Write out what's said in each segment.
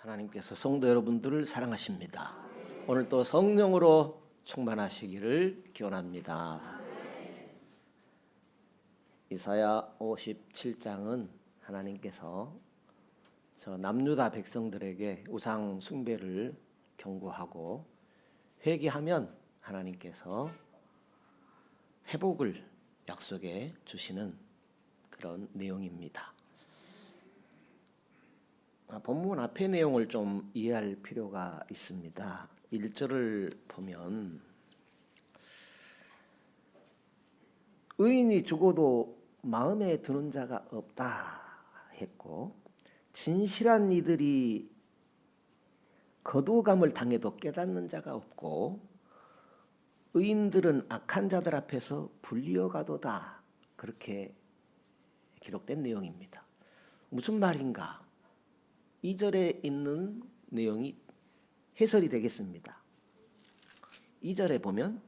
하나님께서 성도 여러분들을 사랑하십니다. 오늘 또 성령으로 충만하시기를 기원합니다. 이사야 57장은 하나님께서 저 남유다 백성들에게 우상 숭배를 경고하고 회개하면 하나님께서 회복을 약속해 주시는 그런 내용입니다. 본문 앞의 내용을 좀 이해할 필요가 있습니다. 1절을 보면 의인이 죽어도 마음에 드는 자가 없다 했고, 진실한 이들이 거두감을 당해도 깨닫는 자가 없고, 의인들은 악한 자들 앞에서 불리어가도다, 그렇게 기록된 내용입니다. 무슨 말인가? 2절에 있는 내용이 해설이 되겠습니다. 2절에 보면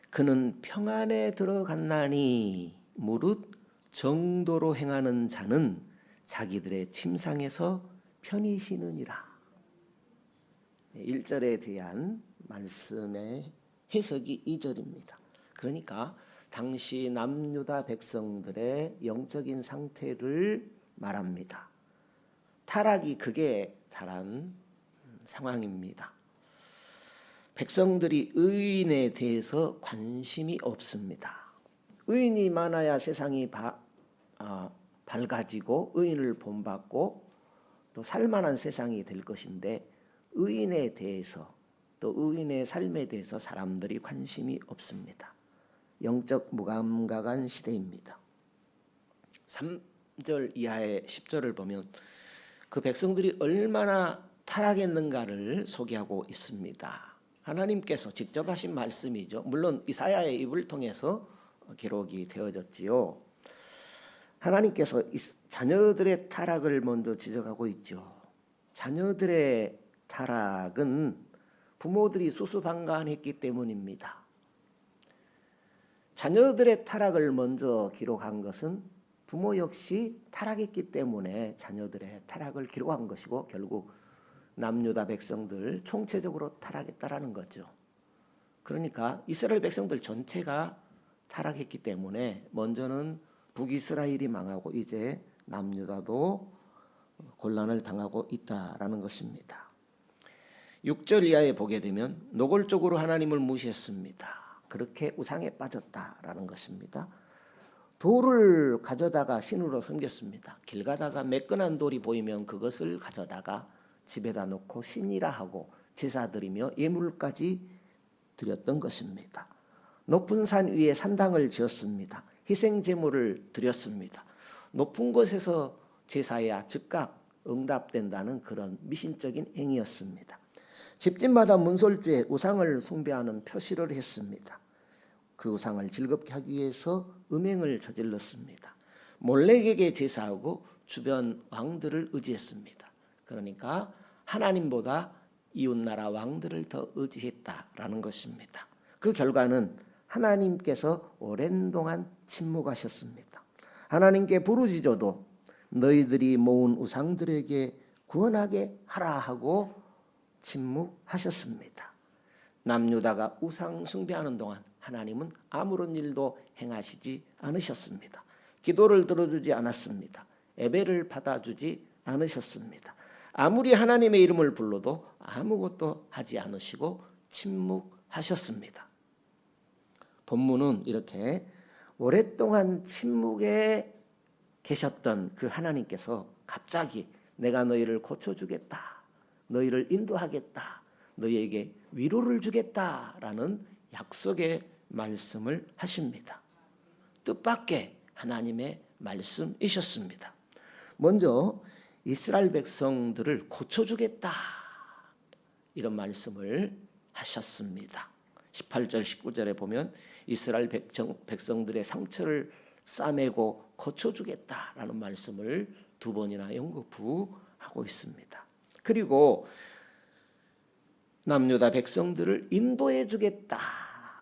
그는 평안에 들어갔나니 무릇 정도로 행하는 자는 자기들의 침상에서 편히 쉬느니라. 1절에 대한 말씀의 해석이 2절입니다. 그러니까 당시 남유다 백성들의 영적인 상태를 말합니다. 타락이 극에 달한 상황입니다. 백성들이 의인에 대해서 관심이 없습니다. 의인이 많아야 세상이 밝아지고 의인을 본받고 또 살만한 세상이 될 것인데, 의인에 대해서 또 의인의 삶에 대해서 사람들이 관심이 없습니다. 영적 무감각한 시대입니다. 3절 이하의 10절을 보면 그 백성들이 얼마나 타락했는가를 소개하고 있습니다. 하나님께서 직접 하신 말씀이죠. 물론 이사야의 입을 통해서 기록이 되어졌지요. 하나님께서 자녀들의 타락을 먼저 지적하고 있죠. 자녀들의 타락은 부모들이 수수방관했기 때문입니다. 자녀들의 타락을 먼저 기록한 것은 부모 역시 타락했기 때문에 자녀들의 타락을 기록한 것이고, 결국 남유다 백성들 총체적으로 타락했다라는 거죠. 그러니까 이스라엘 백성들 전체가 타락했기 때문에 먼저는 북이스라엘이 망하고 이제 남유다도 곤란을 당하고 있다라는 것입니다. 6절 이하에 보게 되면 노골적으로 하나님을 무시했습니다. 그렇게 우상에 빠졌다라는 것입니다. 돌을 가져다가 신으로 섬겼습니다. 길 가다가 매끈한 돌이 보이면 그것을 가져다가 집에다 놓고 신이라 하고 제사드리며 예물까지 드렸던 것입니다. 높은 산 위에 산당을 지었습니다. 희생 제물을 드렸습니다. 높은 곳에서 제사야 즉각 응답된다는 그런 미신적인 행위였습니다. 집집마다 문설주에 우상을 숭배하는 표시를 했습니다. 그 우상을 즐겁게 하기 위해서 음행을 저질렀습니다. 몰렉에게 제사하고 주변 왕들을 의지했습니다. 그러니까 하나님보다 이웃나라 왕들을 더 의지했다라는 것입니다. 그 결과는 하나님께서 오랜 동안 침묵하셨습니다. 하나님께 부르짖어도 너희들이 모은 우상들에게 구원하게 하라 하고 침묵하셨습니다. 남유다가 우상 숭배하는 동안 하나님은 아무런 일도 행하시지 않으셨습니다. 기도를 들어주지 않았습니다. 예배를 받아주지 않으셨습니다. 아무리 하나님의 이름을 불러도 아무것도 하지 않으시고 침묵하셨습니다. 본문은 이렇게 오랫동안 침묵에 계셨던 그 하나님께서 갑자기 내가 너희를 고쳐주겠다, 너희를 인도하겠다, 너희에게 위로를 주겠다라는 약속의 말씀을 하십니다. 뜻밖의 하나님의 말씀이셨습니다. 먼저 이스라엘 백성들을 고쳐주겠다, 이런 말씀을 하셨습니다. 18절 19절에 보면 이스라엘 백성들의 상처를 싸매고 고쳐주겠다라는 말씀을 두 번이나 연거푸하고 있습니다. 그리고 남유다 백성들을 인도해 주겠다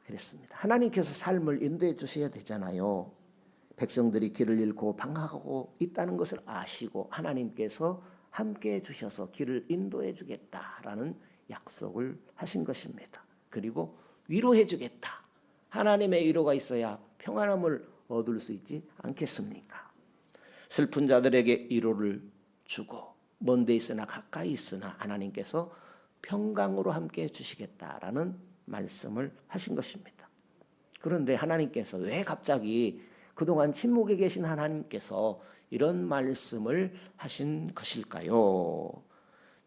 그랬습니다. 하나님께서 삶을 인도해 주셔야 되잖아요. 백성들이 길을 잃고 방황하고 있다는 것을 아시고 하나님께서 함께 주셔서 길을 인도해 주겠다라는 약속을 하신 것입니다. 그리고 위로해 주겠다. 하나님의 위로가 있어야 평안함을 얻을 수 있지 않겠습니까? 슬픈 자들에게 위로를 주고 먼 데 있으나 가까이 있으나 하나님께서 평강으로 함께 주시겠다라는 말씀을 하신 것입니다. 그런데 하나님께서 왜 갑자기 그동안 침묵에 계신 하나님께서 이런 말씀을 하신 것일까요?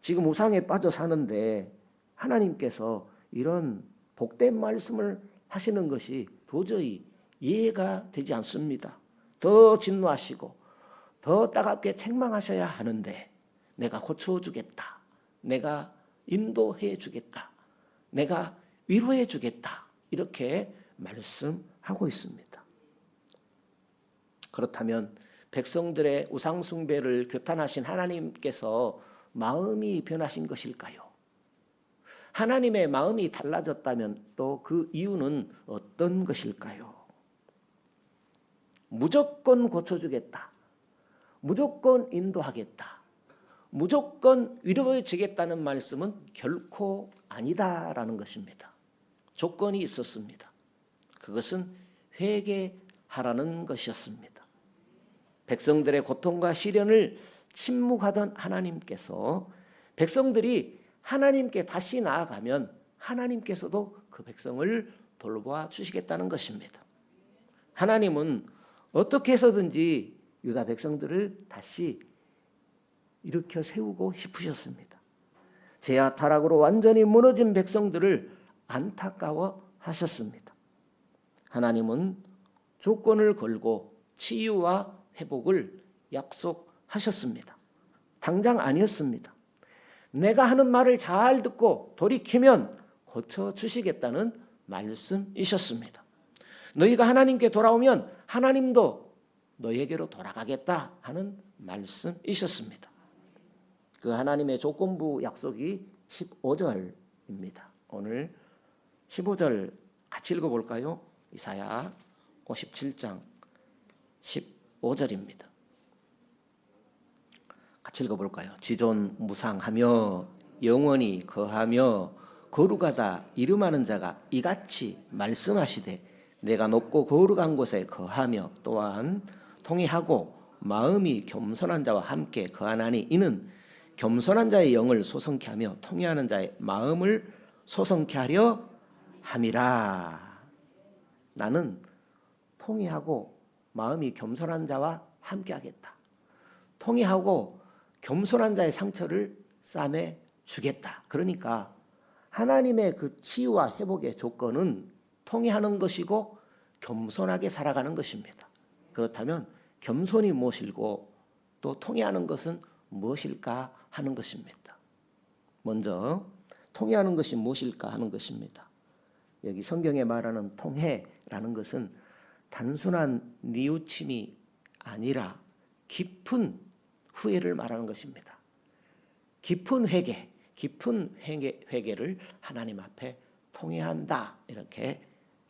지금 우상에 빠져 사는데 하나님께서 이런 복된 말씀을 하시는 것이 도저히 이해가 되지 않습니다. 더 진노하시고 더 따갑게 책망하셔야 하는데 내가 고쳐주겠다. 내가 인도해 주겠다. 내가 위로해 주겠다. 이렇게 말씀하고 있습니다. 그렇다면 백성들의 우상 숭배를 규탄하신 하나님께서 마음이 변하신 것일까요? 하나님의 마음이 달라졌다면 또 그 이유는 어떤 것일까요? 무조건 고쳐주겠다. 무조건 인도하겠다. 무조건 위로해 주겠다는 말씀은 결코 아니다라는 것입니다. 조건이 있었습니다. 그것은 회개하라는 것이었습니다. 백성들의 고통과 시련을 침묵하던 하나님께서 백성들이 하나님께 다시 나아가면 하나님께서도 그 백성을 돌보아 주시겠다는 것입니다. 하나님은 어떻게 해서든지 유다 백성들을 다시 일으켜 세우고 싶으셨습니다. 죄와 타락으로 완전히 무너진 백성들을 안타까워 하셨습니다. 하나님은 조건을 걸고 치유와 회복을 약속하셨습니다. 당장 아니었습니다. 내가 하는 말을 잘 듣고 돌이키면 고쳐주시겠다는 말씀이셨습니다. 너희가 하나님께 돌아오면 하나님도 너희에게로 돌아가겠다 하는 말씀이셨습니다. 그 하나님의 조건부 약속이 15절입니다. 오늘 15절 같이 읽어볼까요? 이사야 57장 15절입니다. 같이 읽어볼까요? 지존 무상하며 영원히 거하며 거룩하다 이름하는 자가 이같이 말씀하시되 내가 높고 거룩한 곳에 거하며 또한 통회하고 마음이 겸손한 자와 함께 거하나니 이는 겸손한 자의 영을 소성케 하며 통회하는 자의 마음을 소성케 하려 함이라. 나는 통회하고 마음이 겸손한 자와 함께 하겠다. 통회하고 겸손한 자의 상처를 싸매 주겠다. 그러니까 하나님의 그 치유와 회복의 조건은 통회하는 것이고 겸손하게 살아가는 것입니다. 그렇다면 겸손이 무엇이고 또 통회하는 것은 무엇일까 하는 것입니다. 먼저 통회하는 것이 무엇일까 하는 것입니다. 여기 성경에 말하는 통회라는 것은 단순한 뉘우침이 아니라 깊은 후회를 말하는 것입니다. 깊은 회개, 깊은 회개를 하나님 앞에 통회한다 이렇게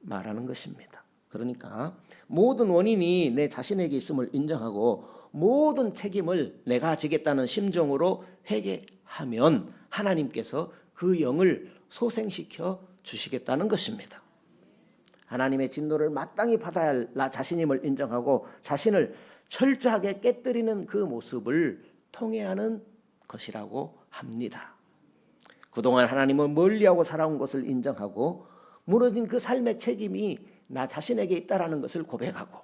말하는 것입니다. 그러니까 모든 원인이 내 자신에게 있음을 인정하고 모든 책임을 내가 지겠다는 심정으로 회개하면 하나님께서 그 영을 소생시켜 주시겠다는 것입니다. 하나님의 진노를 마땅히 받아야 할 나 자신임을 인정하고 자신을 철저하게 깨뜨리는 그 모습을 통회하는 것이라고 합니다. 그동안 하나님을 멀리하고 살아온 것을 인정하고 무너진 그 삶의 책임이 나 자신에게 있다라는 것을 고백하고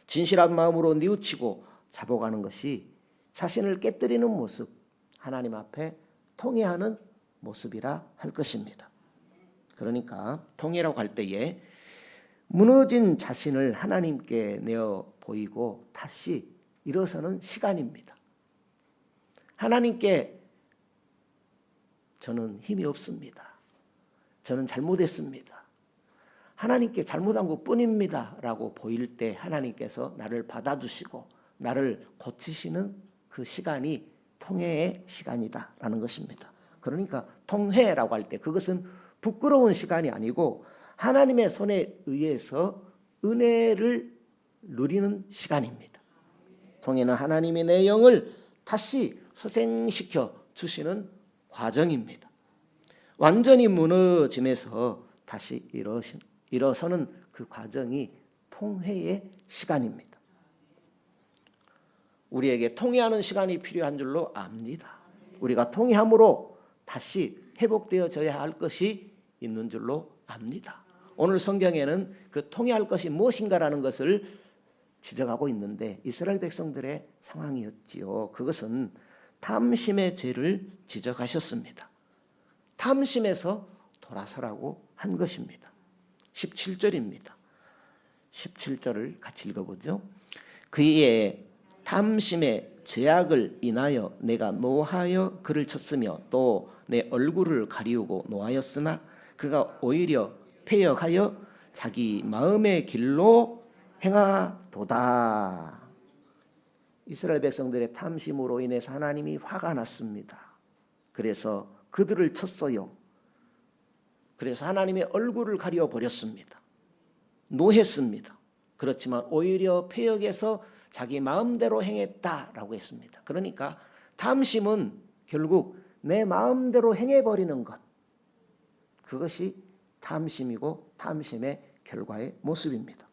진실한 마음으로 뉘우치고 자복하는 것이 자신을 깨뜨리는 모습, 하나님 앞에 통회하는 모습이라 할 것입니다. 그러니까 통회라고 할 때에 무너진 자신을 하나님께 내어 보이고 다시 일어서는 시간입니다. 하나님께 저는 힘이 없습니다. 저는 잘못했습니다. 하나님께 잘못한 것뿐입니다 라고 보일 때 하나님께서 나를 받아주시고 나를 고치시는 그 시간이 통회의 시간이다 라는 것입니다. 그러니까 통회라고 할 때 그것은 부끄러운 시간이 아니고 하나님의 손에 의해서 은혜를 누리는 시간입니다. 통회는 하나님이 내 영을 다시 소생시켜 주시는 과정입니다. 완전히 무너짐에서 다시 일어서는 그 과정이 통회의 시간입니다. 우리에게 통회하는 시간이 필요한 줄로 압니다. 우리가 통회함으로 다시 회복되어져야 할 것이 있는 줄로 압니다. 오늘 성경에는 그 통회할 것이 무엇인가라는 것을 지적하고 있는데 이스라엘 백성들의 상황이었지요. 그것은 탐심의 죄를 지적하셨습니다. 탐심에서 돌아서라고 한 것입니다. 17절입니다. 17절을 같이 읽어보죠. 그의 탐심의 죄악을 인하여 내가 노하여 그를 쳤으며 또 내 얼굴을 가리우고 노하였으나 그가 오히려 패역하여 자기 마음의 길로 행하도다. 이스라엘 백성들의 탐심으로 인해서 하나님이 화가 났습니다. 그래서 그들을 쳤어요. 그래서 하나님의 얼굴을 가리워 버렸습니다. 노했습니다. 그렇지만 오히려 패역해서 자기 마음대로 행했다라고 했습니다. 그러니까 탐심은 결국 내 마음대로 행해버리는 것, 그것이 탐심이고 탐심의 결과의 모습입니다.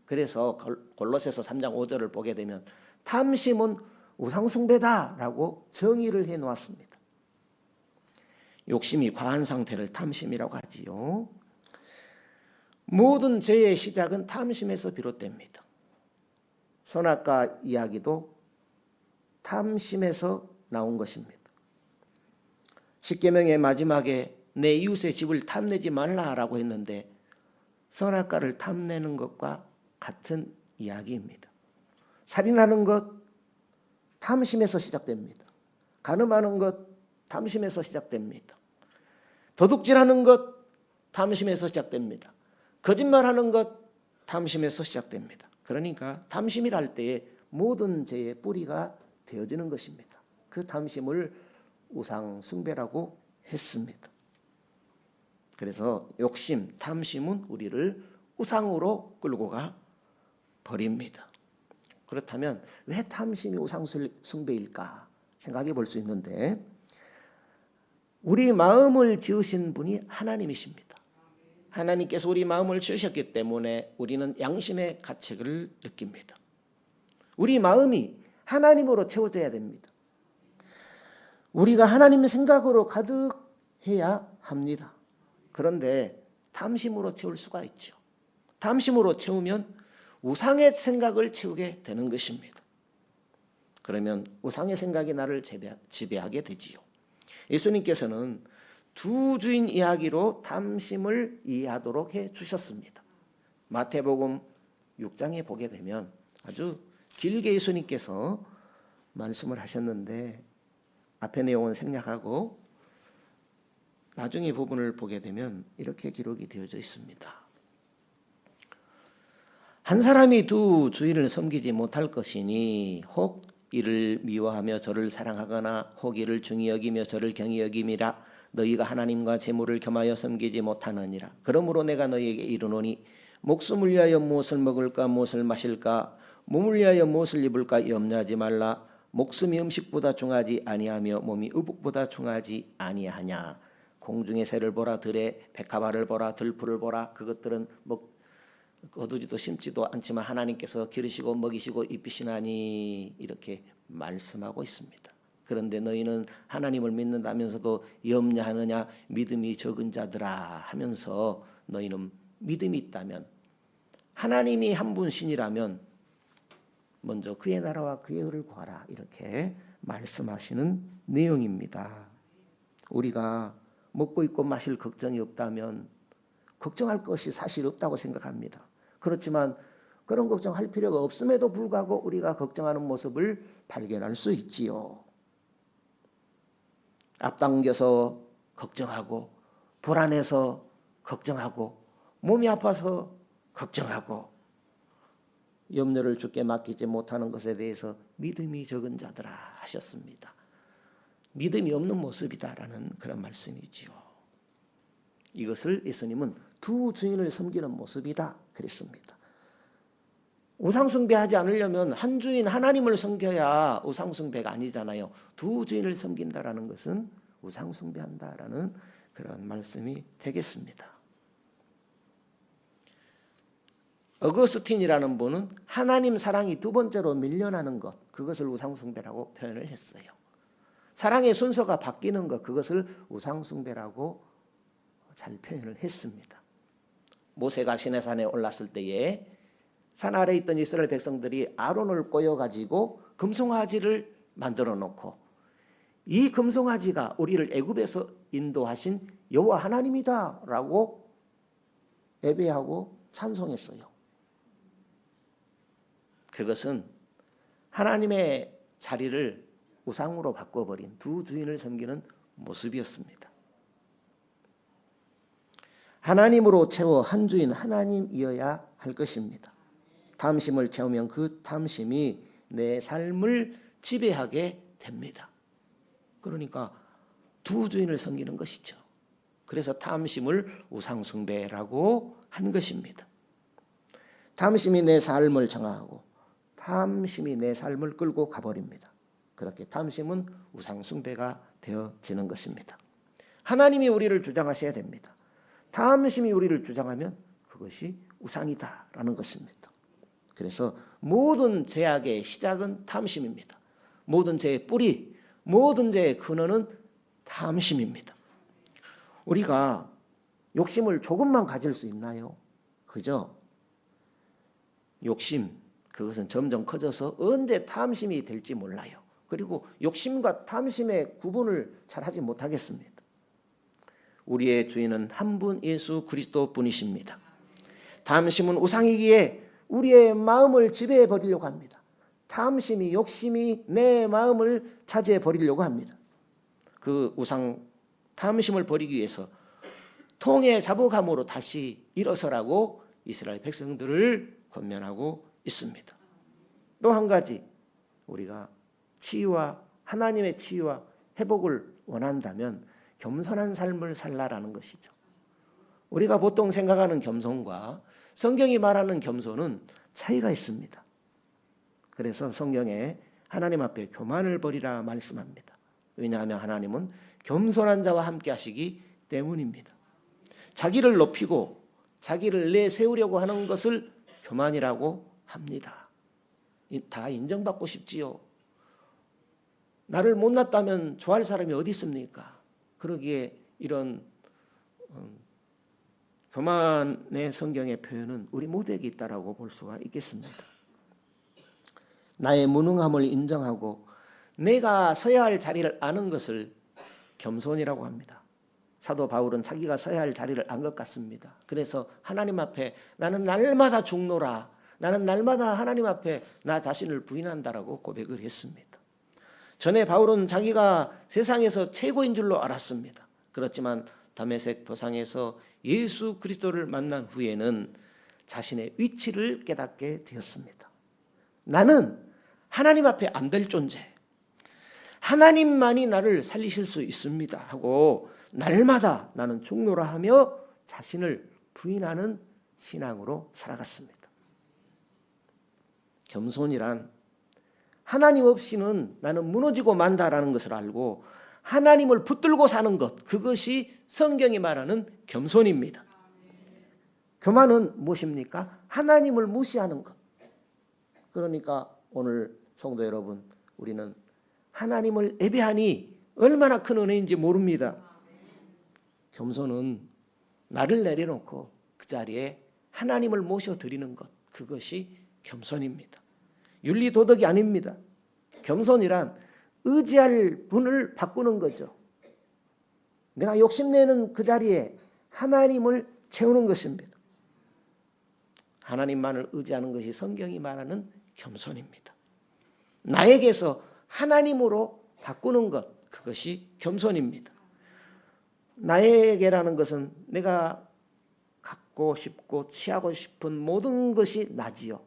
그래서 골로새서 3장 5절을 보게 되면 탐심은 우상숭배다라고 정의를 해놓았습니다. 욕심이 과한 상태를 탐심이라고 하지요. 모든 죄의 시작은 탐심에서 비롯됩니다. 선악과 이야기도 탐심에서 나온 것입니다. 십계명의 마지막에 내 이웃의 집을 탐내지 말라라고 했는데 선악과를 탐내는 것과 같은 이야기입니다. 살인하는 것 탐심에서 시작됩니다. 간음하는 것 탐심에서 시작됩니다. 도둑질하는 것 탐심에서 시작됩니다. 거짓말하는 것 탐심에서 시작됩니다. 그러니까 탐심이라 할 때에 모든 죄의 뿌리가 되어지는 것입니다. 그 탐심을 우상 숭배라고 했습니다. 그래서 욕심, 탐심은 우리를 우상으로 끌고 가 버립니다. 그렇다면 왜 탐심이 우상 숭배일까 생각해 볼 수 있는데 우리 마음을 지으신 분이 하나님이십니다. 하나님께서 우리 마음을 지으셨기 때문에 우리는 양심의 가책을 느낍니다. 우리 마음이 하나님으로 채워져야 됩니다. 우리가 하나님의 생각으로 가득해야 합니다. 그런데 탐심으로 채울 수가 있죠. 탐심으로 채우면 우상의 생각을 채우게 되는 것입니다. 그러면 우상의 생각이 나를 지배하게 되지요. 예수님께서는 두 주인 이야기로 탐심을 이해하도록 해주셨습니다. 마태복음 6장에 보게 되면 아주 길게 예수님께서 말씀을 하셨는데 앞의 내용은 생략하고 나중에 부분을 보게 되면 이렇게 기록이 되어져 있습니다. 한 사람이 두 주인을 섬기지 못할 것이니 혹 이를 미워하며 저를 사랑하거나 혹 이를 중히 여기며 저를 경히 여김이라. 너희가 하나님과 재물을 겸하여 섬기지 못하느니라. 그러므로 내가 너희에게 이르노니 목숨을 위하여 무엇을 먹을까 무엇을 마실까 몸을 위하여 무엇을 입을까 염려하지 말라. 목숨이 음식보다 중하지 아니하며 몸이 의복보다 중하지 아니하냐. 공중의 새를 보라, 들의 백합화를 보라, 들풀을 보라. 그것들은 거두지도 심지도 않지만 하나님께서 기르시고 먹이시고 입히시나니 이렇게 말씀하고 있습니다. 그런데 너희는 하나님을 믿는다면서도 염려하느냐 믿음이 적은 자들아 하면서 너희는 믿음이 있다면 하나님이 한 분신이라면 먼저 그의 나라와 그의 의를 구하라 이렇게 말씀하시는 내용입니다. 우리가 먹고 입고 마실 걱정이 없다면 걱정할 것이 사실 없다고 생각합니다. 그렇지만 그런 걱정할 필요가 없음에도 불구하고 우리가 걱정하는 모습을 발견할 수 있지요. 앞당겨서 걱정하고 불안해서 걱정하고 몸이 아파서 걱정하고 염려를 주께 맡기지 못하는 것에 대해서 믿음이 적은 자들아 하셨습니다. 믿음이 없는 모습이다라는 그런 말씀이지요. 이것을 예수님은 두 주인을 섬기는 모습이다 그랬습니다. 우상숭배하지 않으려면 한 주인 하나님을 섬겨야 우상숭배가 아니잖아요. 두 주인을 섬긴다라는 것은 우상숭배한다라는 그런 말씀이 되겠습니다. 어거스틴이라는 분은 하나님 사랑이 두 번째로 밀려나는 것, 그것을 우상숭배라고 표현을 했어요. 사랑의 순서가 바뀌는 것, 그것을 우상숭배라고 잘 표현을 했습니다. 모세가 시내산에 올랐을 때에 산 아래에 있던 이스라엘 백성들이 아론을 꼬여가지고 금송아지를 만들어 놓고, 이 금송아지가 우리를 애굽에서 인도하신 여호와 하나님이다 라고 예배하고 찬송했어요. 그것은 하나님의 자리를 우상으로 바꿔버린 두 주인을 섬기는 모습이었습니다. 하나님으로 채워 한 주인 하나님이어야 할 것입니다. 탐심을 채우면 그 탐심이 내 삶을 지배하게 됩니다. 그러니까 두 주인을 섬기는 것이죠. 그래서 탐심을 우상숭배라고 한 것입니다. 탐심이 내 삶을 정하고 탐심이 내 삶을 끌고 가버립니다. 그렇게 탐심은 우상숭배가 되어지는 것입니다. 하나님이 우리를 주장하셔야 됩니다. 탐심이 우리를 주장하면 그것이 우상이다라는 것입니다. 그래서 모든 죄악의 시작은 탐심입니다. 모든 죄의 뿌리, 모든 죄의 근원은 탐심입니다. 우리가 욕심을 조금만 가질 수 있나요? 그죠? 욕심, 그것은 점점 커져서 언제 탐심이 될지 몰라요. 그리고 욕심과 탐심의 구분을 잘 하지 못하겠습니다. 우리의 주인은 한 분 예수 그리스도 뿐이십니다. 탐심은 우상이기에 우리의 마음을 지배해 버리려고 합니다. 탐심이, 욕심이 내 마음을 차지해 버리려고 합니다. 그 우상 탐심을 버리기 위해서 통의 자복함으로 다시 일어서라고 이스라엘 백성들을 권면하고 있습니다. 또 한 가지, 우리가 치유와 하나님의 치유와 회복을 원한다면 겸손한 삶을 살라라는 것이죠. 우리가 보통 생각하는 겸손과 성경이 말하는 겸손은 차이가 있습니다. 그래서 성경에 하나님 앞에 교만을 버리라 말씀합니다. 왜냐하면 하나님은 겸손한 자와 함께 하시기 때문입니다. 자기를 높이고 자기를 내세우려고 하는 것을 교만이라고 합니다. 다 인정받고 싶지요. 나를 못났다면 좋아할 사람이 어디 있습니까? 그러기에 이런 교만의 성경의 표현은 우리 모두에게 있다라고 볼 수가 있겠습니다. 나의 무능함을 인정하고 내가 서야 할 자리를 아는 것을 겸손이라고 합니다. 사도 바울은 자기가 서야 할 자리를 안 것 같습니다. 그래서 하나님 앞에 나는 날마다 죽노라, 나는 날마다 하나님 앞에 나 자신을 부인한다라고 고백을 했습니다. 전에 바울은 자기가 세상에서 최고인 줄로 알았습니다. 그렇지만 다메섹 도상에서 예수 그리스도를 만난 후에는 자신의 위치를 깨닫게 되었습니다. 나는 하나님 앞에 안 될 존재, 하나님만이 나를 살리실 수 있습니다 하고 날마다 나는 죽노라 하며 자신을 부인하는 신앙으로 살아갔습니다. 겸손이란 하나님 없이는 나는 무너지고 만다라는 것을 알고 하나님을 붙들고 사는 것, 그것이 성경이 말하는 겸손입니다. 교만은 무엇입니까? 하나님을 무시하는 것. 그러니까 오늘 성도 여러분, 우리는 하나님을 예배하니 얼마나 큰 은혜인지 모릅니다. 겸손은 나를 내려놓고 그 자리에 하나님을 모셔드리는 것, 그것이 겸손입니다. 윤리 도덕이 아닙니다. 겸손이란 의지할 분을 바꾸는 거죠. 내가 욕심내는 그 자리에 하나님을 채우는 것입니다. 하나님만을 의지하는 것이 성경이 말하는 겸손입니다. 나에게서 하나님으로 바꾸는 것, 그것이 겸손입니다. 나에게라는 것은 내가 갖고 싶고 취하고 싶은 모든 것이 나지요.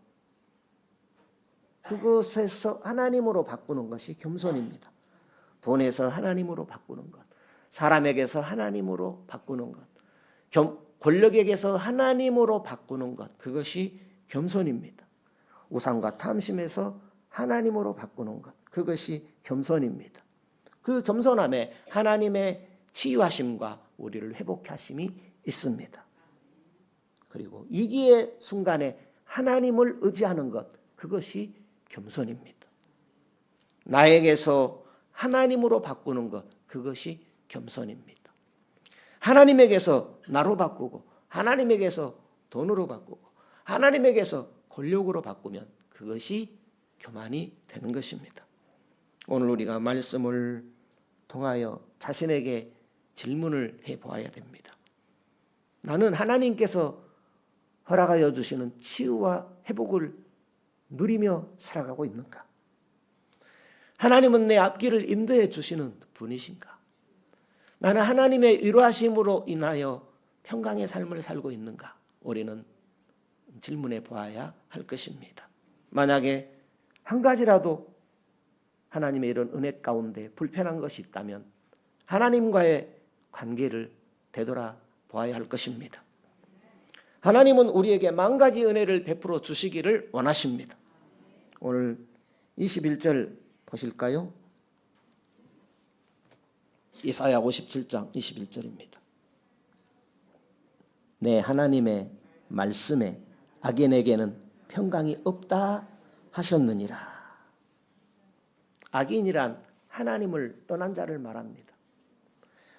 그것에서 하나님으로 바꾸는 것이 겸손입니다. 돈에서 하나님으로 바꾸는 것, 사람에게서 하나님으로 바꾸는 것, 권력에게서 하나님으로 바꾸는 것, 그것이 겸손입니다. 우상과 탐심에서 하나님으로 바꾸는 것, 그것이 겸손입니다. 그 겸손함에 하나님의 치유하심과 우리를 회복하심이 있습니다. 그리고 위기의 순간에 하나님을 의지하는 것, 그것이 겸손입니다. 나에게서 하나님으로 바꾸는 것, 그것이 겸손입니다. 하나님에게서 나로 바꾸고 하나님에게서 돈으로 바꾸고 하나님에게서 권력으로 바꾸면 그것이 교만이 되는 것입니다. 오늘 우리가 말씀을 통하여 자신에게 질문을 해보아야 됩니다. 나는 하나님께서 허락하여 주시는 치유와 회복을 누리며 살아가고 있는가? 하나님은 내 앞길을 인도해 주시는 분이신가? 나는 하나님의 위로하심으로 인하여 평강의 삶을 살고 있는가? 우리는 질문해 보아야 할 것입니다. 만약에 한 가지라도 하나님의 이런 은혜 가운데 불편한 것이 있다면 하나님과의 관계를 되돌아보아야 할 것입니다. 하나님은 우리에게 만 가지 은혜를 베풀어 주시기를 원하십니다. 오늘 21절 보실까요? 이사야 57장 21절입니다. 네, 하나님의 말씀에 악인에게는 평강이 없다 하셨느니라. 악인이란 하나님을 떠난 자를 말합니다.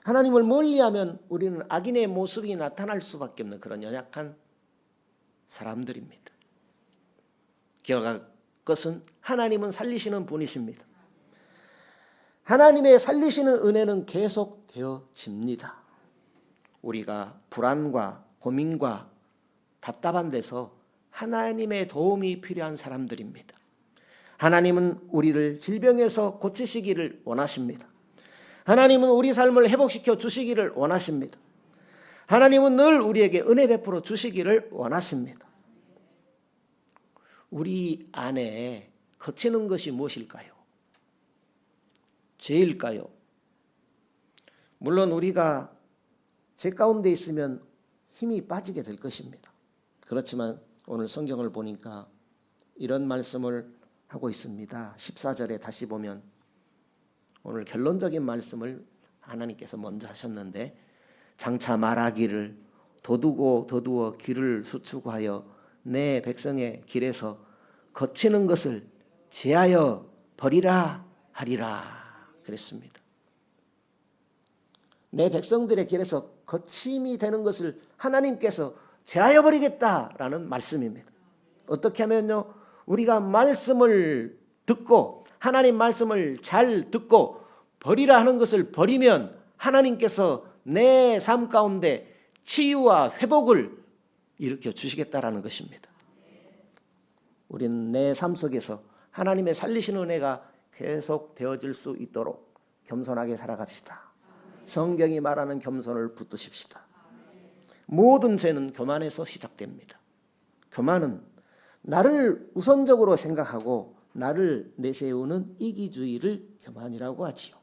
하나님을 멀리하면 우리는 악인의 모습이 나타날 수밖에 없는 그런 연약한 사람들입니다. 기억할 것은 하나님은 살리시는 분이십니다. 하나님의 살리시는 은혜는 계속 되어집니다. 우리가 불안과 고민과 답답한 데서 하나님의 도움이 필요한 사람들입니다. 하나님은 우리를 질병에서 고치시기를 원하십니다. 하나님은 우리 삶을 회복시켜 주시기를 원하십니다. 하나님은 늘 우리에게 은혜 베풀어 주시기를 원하십니다. 우리 안에 거치는 것이 무엇일까요? 죄일까요? 물론 우리가 죄 가운데 있으면 힘이 빠지게 될 것입니다. 그렇지만 오늘 성경을 보니까 이런 말씀을 하고 있습니다. 14절에 다시 보면 오늘 결론적인 말씀을 하나님께서 먼저 하셨는데 장차 말하기를 도두어 길을 수축하여 내 백성의 길에서 거치는 것을 제하여 버리라 하리라 그랬습니다. 내 백성들의 길에서 거침이 되는 것을 하나님께서 제하여 버리겠다라는 말씀입니다. 어떻게 하면요, 우리가 말씀을 듣고 하나님 말씀을 잘 듣고 버리라 하는 것을 버리면 하나님께서 내 삶 가운데 치유와 회복을 일으켜 주시겠다라는 것입니다. 우리는 내 삶 속에서 하나님의 살리시는 은혜가 계속 되어질 수 있도록 겸손하게 살아갑시다. 성경이 말하는 겸손을 붙드십시다. 모든 죄는 교만에서 시작됩니다. 교만은 나를 우선적으로 생각하고 나를 내세우는 이기주의를 교만이라고 하지요.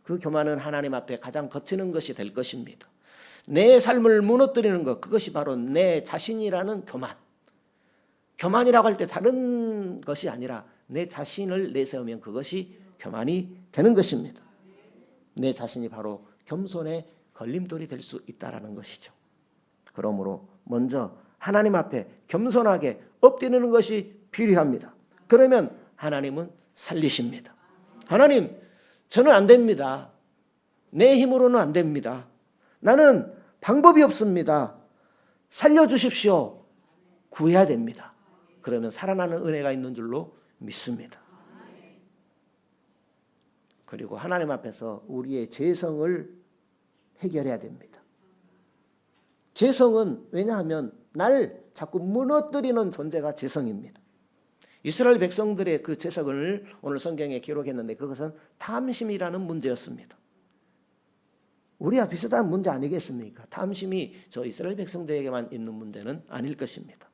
그 교만은 하나님 앞에 가장 거치는 것이 될 것입니다. 내 삶을 무너뜨리는 것, 그것이 바로 내 자신이라는 교만. 교만이라고 할 때 다른 것이 아니라 내 자신을 내세우면 그것이 교만이 되는 것입니다. 내 자신이 바로 겸손의 걸림돌이 될 수 있다는 것이죠. 그러므로 먼저 하나님 앞에 겸손하게 엎드리는 것이 필요합니다. 그러면 하나님은 살리십니다. 하나님, 저는 안 됩니다. 내 힘으로는 안 됩니다. 나는 방법이 없습니다. 살려주십시오. 구해야 됩니다. 그러면 살아나는 은혜가 있는 줄로 믿습니다. 그리고 하나님 앞에서 우리의 죄성을 해결해야 됩니다. 죄성은 왜냐하면 날 자꾸 무너뜨리는 존재가 죄성입니다. 이스라엘 백성들의 그 죄성을 오늘 성경에 기록했는데 그것은 탐심이라는 문제였습니다. 우리와 비슷한 문제 아니겠습니까? 탐심이 저 이스라엘 백성들에게만 있는 문제는 아닐 것입니다.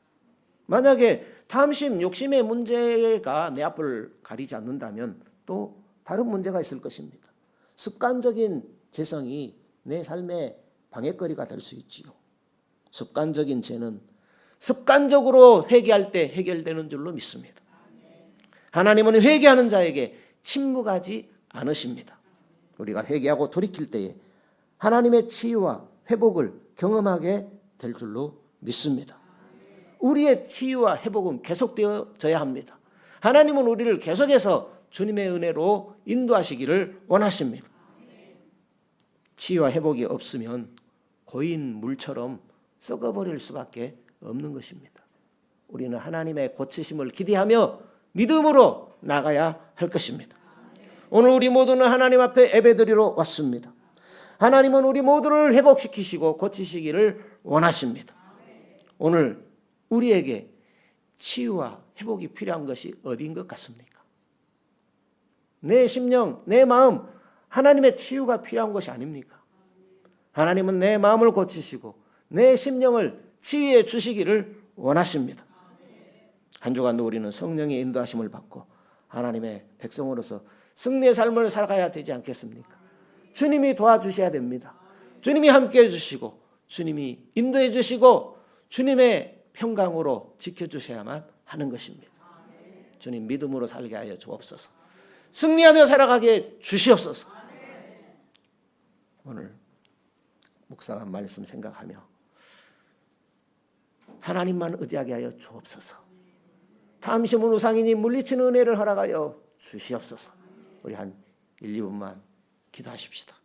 만약에 탐심, 욕심의 문제가 내 앞을 가리지 않는다면 또 다른 문제가 있을 것입니다. 습관적인 죄성이 내 삶의 방해거리가 될 수 있지요. 습관적인 죄는 습관적으로 회개할 때 해결되는 줄로 믿습니다. 하나님은 회개하는 자에게 침묵하지 않으십니다. 우리가 회개하고 돌이킬 때에 하나님의 치유와 회복을 경험하게 될 줄로 믿습니다. 우리의 치유와 회복은 계속되어져야 합니다. 하나님은 우리를 계속해서 주님의 은혜로 인도하시기를 원하십니다. 치유와 회복이 없으면 고인 물처럼 썩어버릴 수밖에 없는 것입니다. 우리는 하나님의 고치심을 기대하며 믿음으로 나가야 할 것입니다. 오늘 우리 모두는 하나님 앞에 예배드리러 왔습니다. 하나님은 우리 모두를 회복시키시고 고치시기를 원하십니다. 오늘 우리에게 치유와 회복이 필요한 것이 어디인 것 같습니까? 내 심령, 내 마음, 하나님의 치유가 필요한 것이 아닙니까? 하나님은 내 마음을 고치시고 내 심령을 치유해 주시기를 원하십니다. 한 주간도 우리는 성령의 인도하심을 받고 하나님의 백성으로서 승리의 삶을 살아가야 되지 않겠습니까? 주님이 도와주셔야 됩니다. 주님이 함께해 주시고 주님이 인도해 주시고 주님의 평강으로 지켜주셔야만 하는 것입니다. 주님 믿음으로 살게 하여 주옵소서. 승리하며 살아가게 주시옵소서. 오늘 묵상한 말씀 생각하며 하나님만 의지하게 하여 주옵소서. 탐심은 우상이니 물리치는 은혜를 허락하여 주시옵소서. 우리 한 1, 2분만 기도하십시다.